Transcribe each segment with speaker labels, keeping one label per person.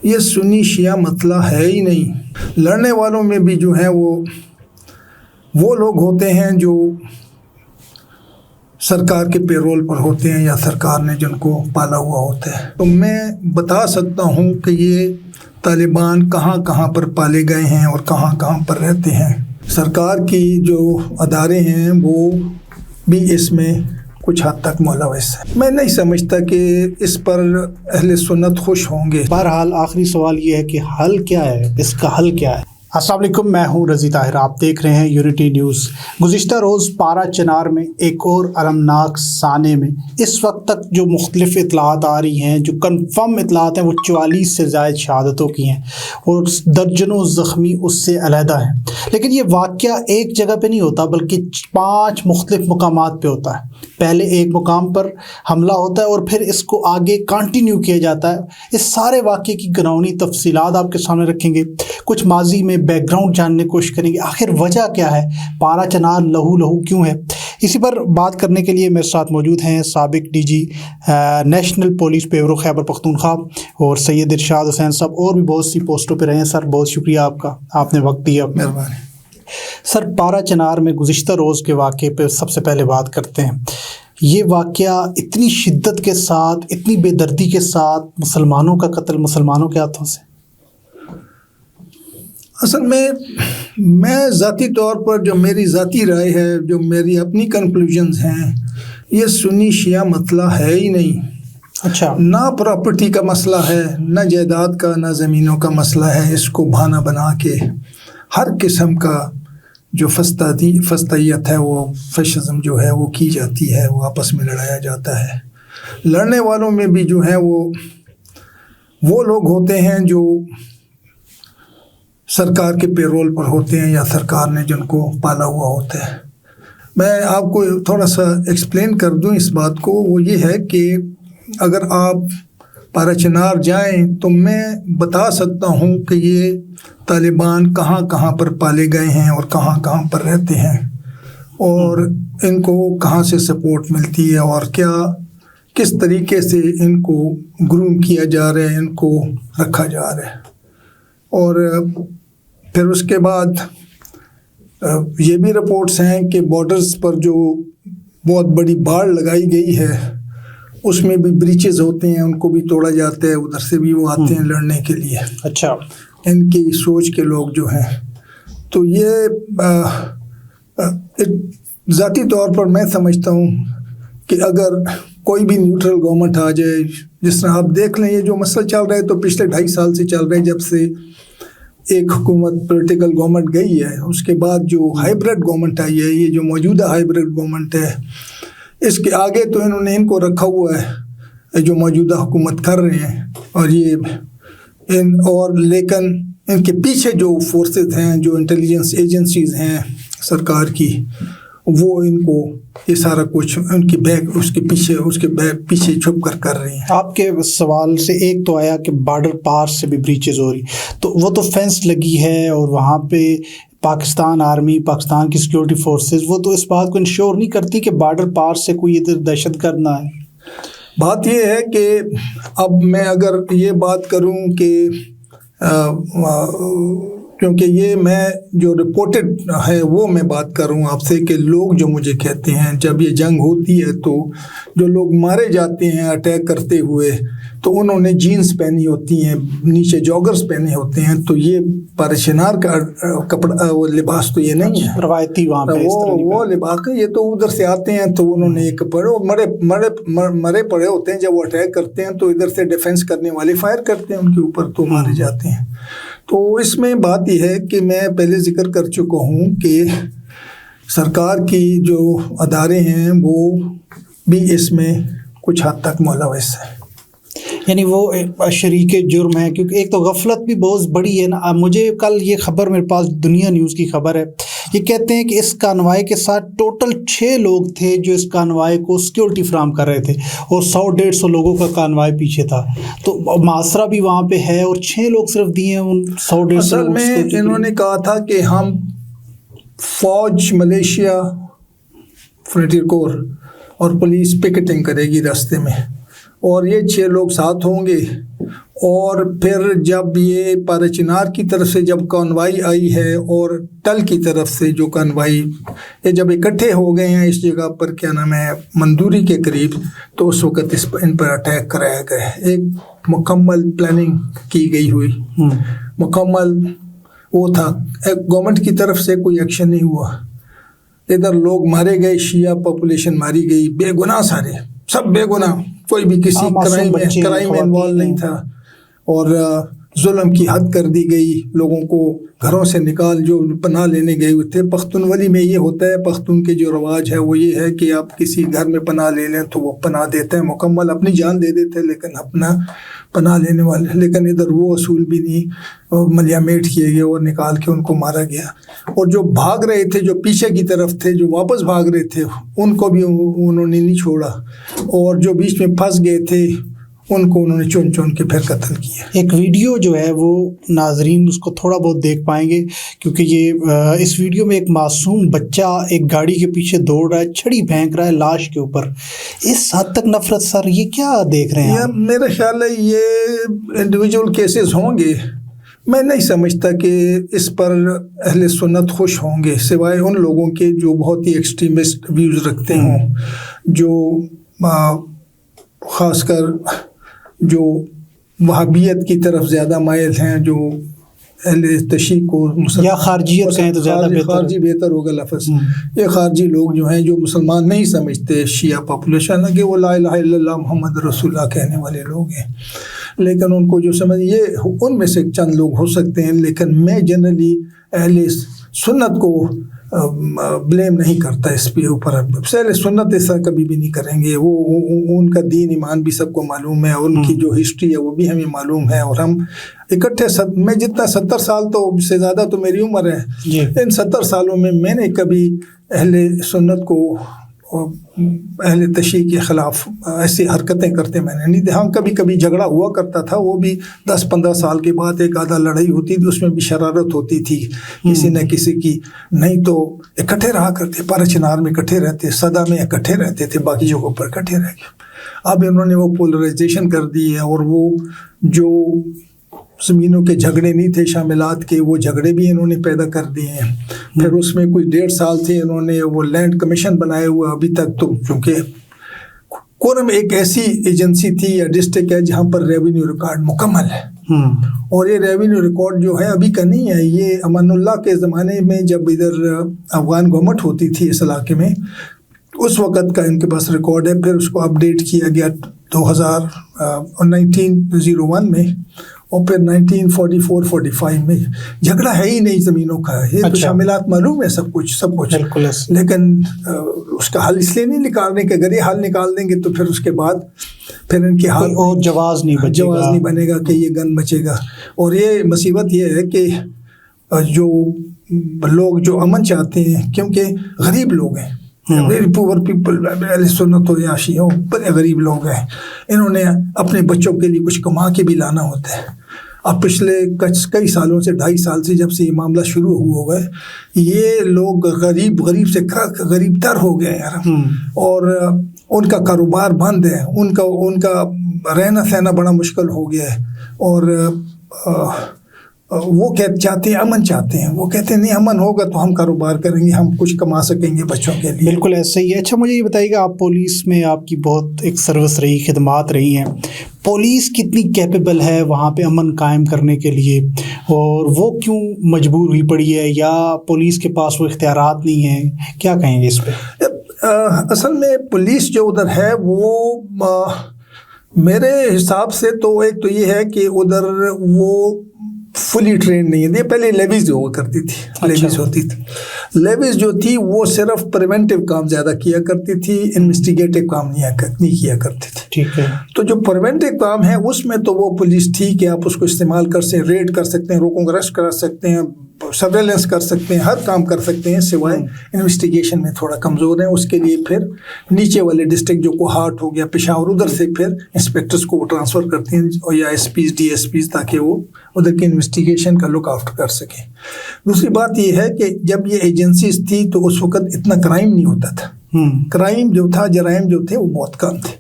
Speaker 1: یہ سنی شیعہ مسئلہ ہے ہی نہیں۔ لڑنے والوں میں بھی جو ہیں وہ لوگ ہوتے ہیں جو سرکار کے پیرول پر ہوتے ہیں یا سرکار نے جن کو پالا ہوا ہوتا ہے۔ تو میں بتا سکتا ہوں کہ یہ طالبان کہاں کہاں پر پالے گئے ہیں اور کہاں کہاں پر رہتے ہیں۔ سرکار کی جو ادارے ہیں وہ بھی اس میں کچھ حد تک ملوث ہے۔ میں نہیں سمجھتا کہ اس پر اہل سنت خوش ہوں گے۔
Speaker 2: بہرحال آخری سوال یہ ہے کہ حل کیا ہے، اس کا حل کیا ہے؟ السلام علیکم، میں ہوں رضی طاہر، آپ دیکھ رہے ہیں یونٹی نیوز۔ گزشتہ روز پارا چنار میں ایک اور المناک سانے میں اس وقت تک جو مختلف اطلاعات آ رہی ہیں، جو کنفرم اطلاعات ہیں، وہ 44 سے زائد شہادتوں کی ہیں اور درجنوں زخمی اس سے علیحدہ ہیں۔ لیکن یہ واقعہ ایک جگہ پہ نہیں ہوتا بلکہ 5 مختلف مقامات پہ ہوتا ہے۔ پہلے ایک مقام پر حملہ ہوتا ہے اور پھر اس کو آگے کنٹینیو کیا جاتا ہے۔ اس سارے واقعے کی گراؤنی تفصیلات آپ کے سامنے رکھیں گے، کچھ ماضی میں بیک گراؤنڈ جاننے کی کوشش کریں گے، آخر وجہ کیا ہے، پارا چنار لہو لہو کیوں ہے۔ اسی پر بات کرنے کے لیے میرے ساتھ موجود ہیں سابق D G national police bureau Khyber Pakhtunkhwa اور سید ارشاد حسین صاحب، اور بھی بہت سی پوسٹوں پہ رہے ہیں۔ سر بہت شکریہ آپ کا، آپ نے وقت دیا۔
Speaker 1: مہربانی۔
Speaker 2: سر، پارا چنار میں گزشتہ روز کے واقعے پہ سب سے پہلے بات کرتے ہیں۔ یہ واقعہ اتنی شدت کے ساتھ، اتنی بے دردی کے ساتھ، مسلمانوں کا قتل مسلمانوں کے ہاتھوں سے،
Speaker 1: اصل میں ذاتی طور پر جو میری ذاتی رائے ہے، جو میری اپنی کنکلوژنز ہیں، یہ سنی شیعہ مسئلہ ہے ہی نہیں۔
Speaker 2: اچھا،
Speaker 1: نہ پراپرٹی کا مسئلہ ہے، نہ جائیداد کا، نہ زمینوں کا مسئلہ ہے۔ اس کو بہانہ بنا کے ہر قسم کا جو فسطائیت ہے، وہ فیشزم جو ہے وہ کی جاتی ہے، وہ آپس میں لڑایا جاتا ہے۔ لڑنے والوں میں بھی جو ہیں وہ لوگ ہوتے ہیں جو سرکار کے پیرول پر ہوتے ہیں یا سرکار نے جن کو پالا ہوا ہوتا ہے۔ میں آپ کو تھوڑا سا ایکسپلین کر دوں اس بات کو۔ وہ یہ ہے کہ اگر آپ پارا چنار جائیں تو میں بتا سکتا ہوں کہ یہ طالبان کہاں کہاں پر پالے گئے ہیں اور کہاں کہاں پر رہتے ہیں اور ان کو کہاں سے سپورٹ ملتی ہے اور کس طریقے سے ان کو گروم کیا جا رہا ہے، ان کو رکھا جا رہا ہے۔ اور پھر اس کے بعد یہ بھی رپورٹس ہیں کہ بارڈرز پر جو بہت بڑی باڑ لگائی گئی ہے، اس میں بھی بریچز ہوتے ہیں، ان کو بھی توڑا جاتا ہے، ادھر سے بھی وہ آتے ہیں لڑنے کے لیے۔
Speaker 2: اچھا،
Speaker 1: ان کی سوچ کے لوگ جو ہیں۔ تو یہ ذاتی طور پر میں سمجھتا ہوں کہ اگر کوئی بھی نیوٹرل گورنمنٹ آ جائے، جس طرح آپ دیکھ لیں یہ جو مسئلہ چل رہا ہے تو پچھلے 2.5 سال سے چل رہا ہے، جب سے ایک حکومت پولیٹیکل گورنمنٹ گئی ہے، اس کے بعد جو ہائیبرڈ گورنمنٹ آئی ہے، یہ جو موجودہ ہائیبرڈ گورنمنٹ ہے، اس کے آگے تو انہوں نے ان کو رکھا ہوا ہے جو موجودہ حکومت کر رہے ہیں، اور لیکن ان کے پیچھے جو فورسز ہیں، جو انٹیلیجنس ایجنسیز ہیں سرکار کی، وہ ان کو یہ سارا کچھ ان کی اس کے پیچھے چھپ کر رہے ہیں۔
Speaker 2: آپ کے سوال سے ایک تو آیا کہ بارڈر پار سے بھی بریچز ہو رہی، تو وہ تو فینس لگی ہے اور وہاں پہ پاکستان آرمی، پاکستان کی سیکیورٹی فورسز، وہ تو اس بات کو انشور نہیں کرتی کہ بارڈر پار سے کوئی ادھر دہشت گرد نہ ہے۔
Speaker 1: بات یہ ہے کہ اب میں اگر یہ بات کروں کہ کیونکہ یہ میں جو رپورٹڈ ہے وہ میں بات کروں آپ سے کہ لوگ جو مجھے کہتے ہیں جب یہ جنگ ہوتی ہے تو جو لوگ مارے جاتے ہیں اٹیک کرتے ہوئے تو انہوں نے جینز پہنی ہوتی ہیں، نیچے جاگرز پہنے ہوتے ہیں، تو یہ پارا چنار کا کپڑا وہ لباس تو یہ نہیں ہے
Speaker 2: روایتی، وہاں پہ
Speaker 1: وہ لباس ہے۔ یہ تو ادھر سے آتے ہیں تو انہوں نے ایک مرے پڑے ہوتے ہیں، جب وہ اٹیک کرتے ہیں تو ادھر سے ڈیفینس کرنے والے فائر کرتے ہیں ان کے اوپر تو مارے جاتے ہیں۔ تو اس میں بات یہ ہے کہ میں پہلے ذکر کر چکا ہوں کہ سرکار کی جو ادارے ہیں وہ بھی اس میں کچھ حد تک ملوث ہے،
Speaker 2: یعنی وہ شریک جرم ہے، کیونکہ ایک تو غفلت بھی بہت بڑی ہے نا۔ مجھے کل یہ خبر، میرے پاس دنیا نیوز کی خبر ہے، یہ کہتے ہیں کہ اس کانوائے کے ساتھ ٹوٹل 6 لوگ تھے جو اس کانوائے کو سیکیورٹی فراہم کر رہے تھے، اور 100-150 لوگوں کا کانوائے پیچھے تھا، تو محاصرہ بھی وہاں پہ ہے اور 6 لوگ صرف دیے ہیں ان 100-150
Speaker 1: اصل میں انہوں نے کہا تھا کہ ہم فوج، ملیشیا، فرنٹیئر کور اور پولیس پکٹنگ کرے گی راستے میں، اور یہ 6 لوگ ساتھ ہوں گے اور پھر جب یہ پارا چنار کی طرف سے جب کانوائی آئی ہے اور ٹل کی طرف سے جو کانوائی یہ جب اکٹھے ہو گئے ہیں اس جگہ پر کیا نام ہے مندوری کے قریب، تو اس وقت ان پر اٹیک کرایا گیا ہے. ایک مکمل پلاننگ کی گئی ہوئی، مکمل وہ تھا. گورنمنٹ کی طرف سے کوئی ایکشن نہیں ہوا. ادھر لوگ مارے گئے، شیعہ پاپولیشن ماری گئی، بے گناہ سارے، سب بے گناہ، کوئی بھی کسی کرائم میں انوالو نہیں تھا. اور ظلم کی حد کر دی گئی، لوگوں کو گھروں سے نکال جو پناہ لینے گئے ہوئے تھے. پختونولی میں یہ ہوتا ہے، پختون کے جو رواج ہے وہ یہ ہے کہ آپ کسی گھر میں پناہ لے لیں تو وہ پناہ دیتے ہیں، مکمل اپنی جان دے دیتے ہیں لیکن اپنا پناہ لینے والے. لیکن ادھر وہ اصول بھی نہیں، ملیامیٹ کیے گئے اور نکال کے ان کو مارا گیا. اور جو بھاگ رہے تھے، جو پیچھے کی طرف تھے، جو واپس بھاگ رہے تھے، ان کو بھی انہوں نے نہیں چھوڑا. اور جو بیچ میں پھنس گئے تھے ان کو انہوں نے چن چن کے پھر قتل کیا.
Speaker 2: ایک ویڈیو جو ہے وہ ناظرین اس کو تھوڑا بہت دیکھ پائیں گے، کیونکہ یہ اس ویڈیو میں ایک معصوم بچہ ایک گاڑی کے پیچھے دوڑ رہا ہے، چھڑی پھینک رہا ہے لاش کے اوپر. اس حد تک نفرت سر، یہ کیا دیکھ رہے ہیں؟
Speaker 1: میرا خیال ہے یہ انڈیویجول کیسز ہوں گے. میں نہیں سمجھتا کہ اس پر اہل سنت خوش ہوں گے، سوائے ان لوگوں کے جو بہت ہی ایکسٹریمسٹ ویوز رکھتے ہوں، جو خاص کر جو وہابیت کی طرف زیادہ مائل ہیں، جو اہل تشیع کو
Speaker 2: یا خارجیت کہیں تو زیادہ
Speaker 1: خارجی بہتر ہوگا لفظ. یہ خارجی لوگ جو ہیں جو مسلمان نہیں سمجھتے شیعہ پاپولیشن، کہ وہ لا الہ الا اللہ محمد رسول اللہ کہنے والے لوگ ہیں، لیکن ان کو جو سمجھ یہ ان میں سے چند لوگ ہو سکتے ہیں. لیکن میں جنرلی اہل سنت کو بلیم نہیں کرتا اس پہ اوپر. اہل سنت ایسا کبھی بھی نہیں کریں گے. وہ ان کا دین ایمان بھی سب کو معلوم ہے، اور ان کی جو ہسٹری ہے وہ بھی ہمیں معلوم ہے. اور ہم اکٹھے میں جتنا 70 سال تو سے زیادہ تو میری عمر ہے، ان 70 سالوں میں نے کبھی اہل سنت کو اہل تشیع کے خلاف ایسی حرکتیں کرتے میں نے نہیں. ہاں کبھی کبھی جھگڑا ہوا کرتا تھا، وہ بھی 10-15 سال کے بعد ایک آدھا لڑائی ہوتی تھی، اس میں بھی شرارت ہوتی تھی کسی نہ کسی کی. نہیں تو اکٹھے رہا کرتے، پارا چنار میں اکٹھے رہتے، صدا میں اکٹھے رہتے تھے، باقی جگہوں پر اکٹھے رہ گئے. اب انہوں نے وہ پولرائزیشن کر دی ہے، اور وہ جو زمینوں کے جھگڑے نہیں تھے شاملات کے، وہ جھگڑے بھی انہوں نے پیدا کر دیے ہیں. پھر اس میں کوئی 1.5 سال تھے انہوں نے وہ لینڈ کمیشن بنائے ہوئے ابھی تک. تو چونکہ کورم ایک ایسی ایجنسی تھی یا ڈسٹرکٹ ہے جہاں پر ریونیو ریکارڈ مکمل ہے، اور یہ ریونیو ریکارڈ جو ہے ابھی کا نہیں ہے. یہ امان اللہ کے زمانے میں جب ادھر افغان گورنمنٹ ہوتی تھی اس علاقے میں، اس وقت کا ان کے پاس ریکارڈ ہے. پھر اس کو اپڈیٹ کیا گیا 1901 میں، اور پھر 1944-45 میں. جھگڑا ہے ہی نہیں زمینوں کا، یہ تو شاملات معلوم ہے سب کچھ. لیکن اس کا حل اس لیے نہیں نکالنے کہ اگر یہ حل نکال دیں گے تو پھر اس کے بعد پھر ان کے حال
Speaker 2: اور جواز نہیں
Speaker 1: بنے گا کہ یہ گن بچے گا. اور یہ مصیبت یہ ہے کہ جو لوگ جو امن چاہتے ہیں، کیونکہ غریب لوگ ہیں، ویری پور پیپل، اہل سنت ہو یا شیعہ ہو، بڑے غریب لوگ ہیں. انہوں نے اپنے بچوں کے لیے کچھ کما کے بھی لانا ہوتا ہے. اب پچھلے کئی سالوں سے 2.5 سال سے جب سے یہ معاملہ شروع ہوا ہے، یہ لوگ غریب سے غریب تر ہو گئے ہیں، اور ان کا کاروبار بند ہے، ان کا رہنا سہنا بڑا مشکل ہو گیا ہے. اور وہ چاہتے ہیں امن، چاہتے ہیں، وہ کہتے ہیں نہیں امن ہوگا تو ہم کاروبار کریں گے، ہم کچھ کما سکیں گے بچوں کے لیے.
Speaker 2: بالکل ایسا ہی ہے. اچھا مجھے یہ بتائیے کہ آپ پولیس میں آپ کی بہت ایک سروس رہی، خدمات رہی ہیں، پولیس کتنی کیپیبل ہے وہاں پہ امن قائم کرنے کے لیے، اور وہ کیوں مجبور ہوئی پڑی ہے، یا پولیس کے پاس وہ اختیارات نہیں ہیں؟ کیا کہیں گے اس پہ؟
Speaker 1: اصل میں پولیس جو ادھر ہے وہ میرے حساب سے تو ایک تو یہ ہے کہ ادھر وہ فلی ٹرینڈ نہیں ہے. پہلے لیویز ہوا کرتی تھی، لیویز ہوتی تھی. لیویز جو تھی وہ صرف پریونٹیو کام زیادہ کیا کرتی تھی، انویسٹیگیٹو کام نہیں کیا کرتی تھی.
Speaker 2: ٹھیک ہے.
Speaker 1: تو جو پریونٹیو کام ہے اس میں تو وہ پولیس ٹھیک ہے، آپ اس کو استعمال کر سکتے ہیں، ریڈ کر سکتے ہیں، لوگوں کو اریسٹ کرا سکتے ہیں، سرویلنس کر سکتے ہیں، ہر کام کر سکتے ہیں، سوائے انویسٹیگیشن میں تھوڑا کمزور ہیں. اس کے لیے پھر نیچے والے ڈسٹرکٹ جو کوہاٹ ہو گیا، پشاور، ادھر سے پھر انسپیکٹرز کو ٹرانسفر کرتے ہیں، یا SPs, DSPs, تاکہ وہ ادھر کی انویسٹیگیشن کا لک آفٹر کر سکیں. دوسری بات یہ ہے کہ جب یہ ایجنسیز تھی تو اس وقت اتنا کرائم نہیں ہوتا تھا. کرائم جو تھا، جرائم جو تھے وہ بہت کم تھے.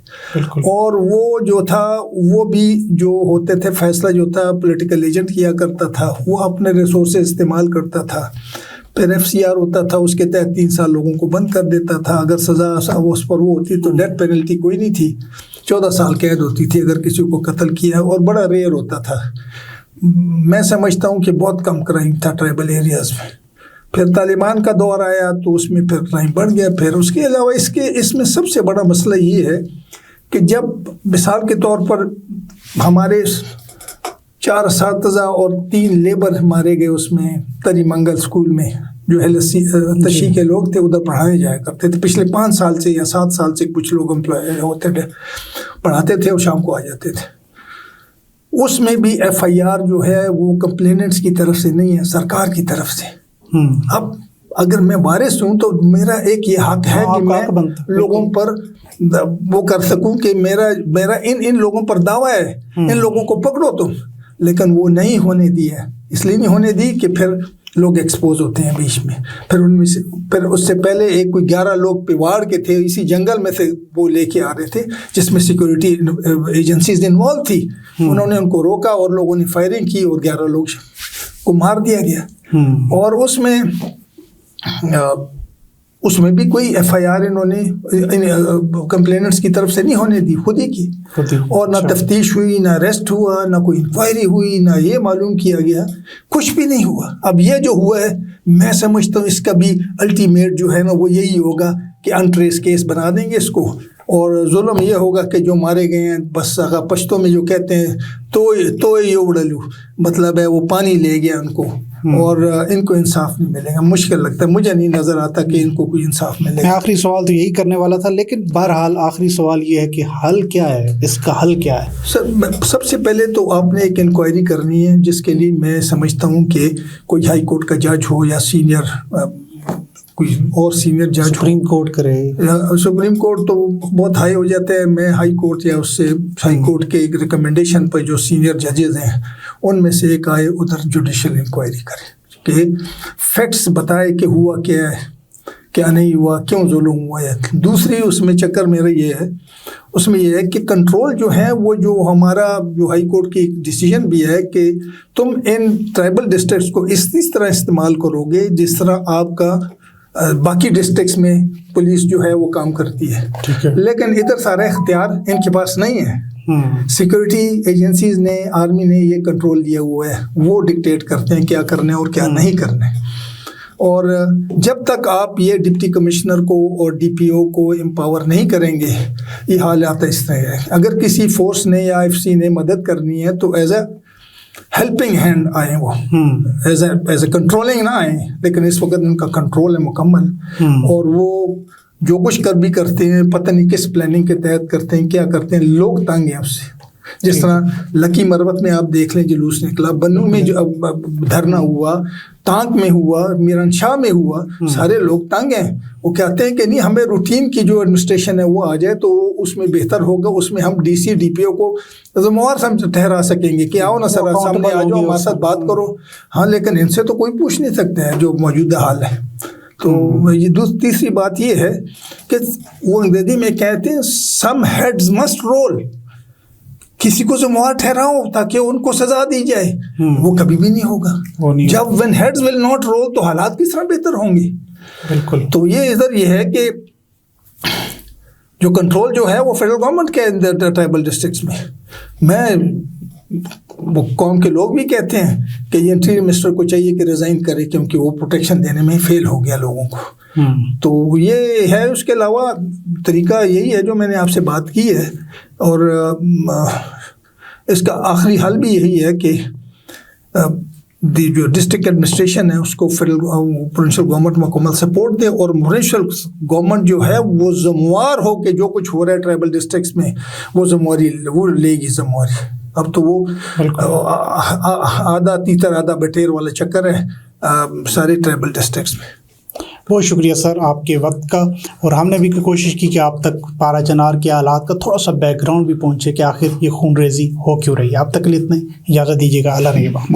Speaker 1: اور وہ جو تھا وہ بھی جو ہوتے تھے فیصلہ جو تھا پولیٹیکل ایجنٹ کیا کرتا تھا، وہ اپنے ریسورسز استعمال کرتا تھا. پھر FCR ہوتا تھا، اس کے تحت 3 سال لوگوں کو بند کر دیتا تھا. اگر سزا اس پر وہ ہوتی تو ڈیتھ پینلٹی کوئی نہیں تھی، 14 سال قید ہوتی تھی اگر کسی کو قتل کیا، اور بڑا ریئر ہوتا تھا. میں سمجھتا ہوں کہ بہت کم کرائم تھا ٹرائبل ایریاز میں. پھر طالبان کا دور آیا تو اس میں پھر کرائم بڑھ گیا. پھر اس کے علاوہ اس میں سب سے بڑا مسئلہ یہ ہے کہ جب مثال کے طور پر ہمارے 4 اساتذہ اور 3 لیبر مارے گئے اس میں تری منگل اسکول میں، جو تشیح کے لوگ تھے ادھر پڑھانے جایا کرتے تھے پچھلے 5 سال سے یا 7 سال سے، کچھ لوگ امپلائی ہوتے تھے پڑھاتے تھے اور شام کو آ جاتے تھے. اس میں بھی FIR جو ہے وہ کمپلیننٹس کی طرف سے نہیں ہے، سرکار کی طرف سے. اب اگر میں وارث ہوں تو میرا ایک یہ حق ہے کہ میں لوگوں پر وہ کر سکوں کہ میرا ان لوگوں پر دعویٰ ہے، ان لوگوں کو پکڑو تم. لیکن وہ نہیں ہونے دی ہے، اس لیے نہیں ہونے دی کہ پھر لوگ ایکسپوز ہوتے ہیں بیچ میں. پھر ان میں سے پھر اس سے پہلے کوئی 11 لوگ پیواڑ کے تھے، اسی جنگل میں سے وہ لے کے آ رہے تھے جس میں سیکورٹی ایجنسیز انوالو تھی. انہوں نے ان کو روکا اور لوگوں نے فائرنگ کی اور 11 لوگ کو مار دیا گیا. اور اس میں بھی کوئی FIR انہوں نے کمپلیننٹس کی طرف سے نہیں ہونے دی، خود ہی کی. اور نہ تفتیش ہوئی، نہ اریسٹ ہوا، نہ کوئی انکوائری ہوئی، نہ یہ معلوم کیا گیا، کچھ بھی نہیں ہوا. اب یہ جو ہوا ہے میں سمجھتا ہوں اس کا بھی الٹیمیٹ جو ہے نا وہ یہی ہوگا کہ انٹریس کیس بنا دیں گے اس کو، اور ظلم یہ ہوگا کہ جو مارے گئے ہیں بس پشتوں میں جو کہتے ہیں تو یہ اڑلو، مطلب ہے وہ پانی لے گیا ان کو، اور ان کو انصاف نہیں ملے گا. مشکل لگتا ہے، مجھے نہیں نظر آتا کہ ان کو کوئی انصاف ملے گا.
Speaker 2: آخری سوال تو یہی کرنے والا تھا، لیکن بہرحال آخری سوال یہ ہے کہ حل کیا ہے، اس کا حل کیا ہے؟
Speaker 1: سب سے پہلے تو آپ نے ایک انکوائری کرنی ہے، جس کے لیے میں سمجھتا ہوں کہ کوئی ہائی کورٹ کا جج ہو یا کوئی اور سینئر جج،
Speaker 2: سپریم کورٹ کرے.
Speaker 1: سپریم کورٹ تو بہت ہائی ہو جاتا ہے. میں ہائی کورٹ یا اس سے ہائی کورٹ کے ایک ریکمنڈیشن پر جو سینئر ججز ہیں ان میں سے ایک آئے ادھر جوڈیشل انکوائری کرے کہ فیکٹس بتائے کہ ہوا کیا ہے، کیا نہیں ہوا، کیوں ظلم ہوا ہے. دوسری اس میں چکر میرا یہ ہے، اس میں یہ ہے کہ کنٹرول جو ہے وہ جو ہمارا جو ہائی کورٹ کی ڈیسیجن بھی ہے کہ تم ان ٹرائبل ڈسٹرکٹس کو اس طرح استعمال کرو گے جس طرح آپ کا باقی ڈسٹرکٹس میں پولیس جو ہے وہ کام کرتی ہے. لیکن ادھر سارا اختیار ان کے پاس نہیں ہے. سیکورٹی ایجنسیز نے، آرمی نے یہ کنٹرول دیا ہوا ہے، وہ ڈکٹیٹ کرتے ہیں کیا کرنا ہے اور کیا نہیں کرنا ہے. اور جب تک آپ یہ ڈپٹی کمشنر کو اور DPO کو امپاور نہیں کریں گے یہ حالات اس طرح ہے. اگر کسی فورس نے یا FC نے مدد کرنی ہے تو ایز اے ہیلپنگ ہینڈ آئیں، وہ ایز اے کنٹرولنگ نہ آئیں. لیکن اس وقت ان کا کنٹرول ہے مکمل، اور وہ جو کچھ بھی کرتے ہیں پتہ نہیں کس پلاننگ کے تحت کرتے ہیں، کیا کرتے ہیں. لوگ تنگ ہیں اس سے. جس طرح لکی مروت میں آپ دیکھ لیں جلوس نکلا، بنو میں جو دھرنا ہوا، ٹانک میں ہوا، میران شاہ میں ہوا، سارے لوگ تنگ ہیں. وہ کہتے ہیں کہ نہیں ہمیں روٹین کی جو ایڈمنسٹریشن ہے وہ آ جائے تو اس میں بہتر ہوگا، اس میں ہم DC DPO کو ذمہ دار ٹھہرا سکیں گے کہ آؤ نا سر سامنے آ جاؤ، ہمارے ساتھ بات کرو. ہاں لیکن ان سے تو کوئی پوچھ نہیں سکتے ہیں جو موجودہ حال ہے. تو یہ تیسری بات یہ ہے کہ وہ انگریزی میں کہتے ہیں سم ہیڈز مسٹ رول، کسی کو ذمہ دار ٹھہراؤ تاکہ ان کو سزا دی جائے. وہ کبھی بھی نہیں ہوگا. جب when heads will not roll تو حالات کس طرح بہتر ہوں گے.
Speaker 2: بالکل.
Speaker 1: تو یہ ادھر یہ ہے کہ جو کنٹرول جو ہے وہ فیڈرل گورنمنٹ کے اندر ٹرائبل ڈسٹرکٹس میں وہ قوم کے لوگ بھی کہتے ہیں کہ یہ انٹیریئر منسٹر کو چاہیے کہ ریزائن کرے کیونکہ وہ پروٹیکشن دینے میں فیل ہو گیا لوگوں کو. تو یہ ہے. اس کے علاوہ طریقہ یہی ہے جو میں نے آپ سے بات کی ہے، اور اس کا آخری حل بھی یہی ہے کہ جو ڈسٹرکٹ ایڈمنسٹریشن ہے اس کو پروونشل گورنمنٹ مکمل سپورٹ دے، اور پروونشل گورنمنٹ جو ہے وہ ذمہ ہو کہ جو کچھ ہو رہا ہے ٹرائبل ڈسٹرکٹس میں وہ وہ لے گی ذمہ داری. اب تو وہ آدھا تیتر آدھا بٹیر والا چکر ہے سارے ٹرائبل ڈسٹرکٹس میں.
Speaker 2: بہت شکریہ سر آپ کے وقت کا، اور ہم نے بھی کوشش کی کہ آپ تک پارا چنار کے حالات کا تھوڑا سا بیک گراؤنڈ بھی پہنچے کہ آخر یہ خون ریزی ہو کیوں رہی ہے. آپ تک کے لیے اتنا اجازت دیجیے گا. اللہ نگہبان.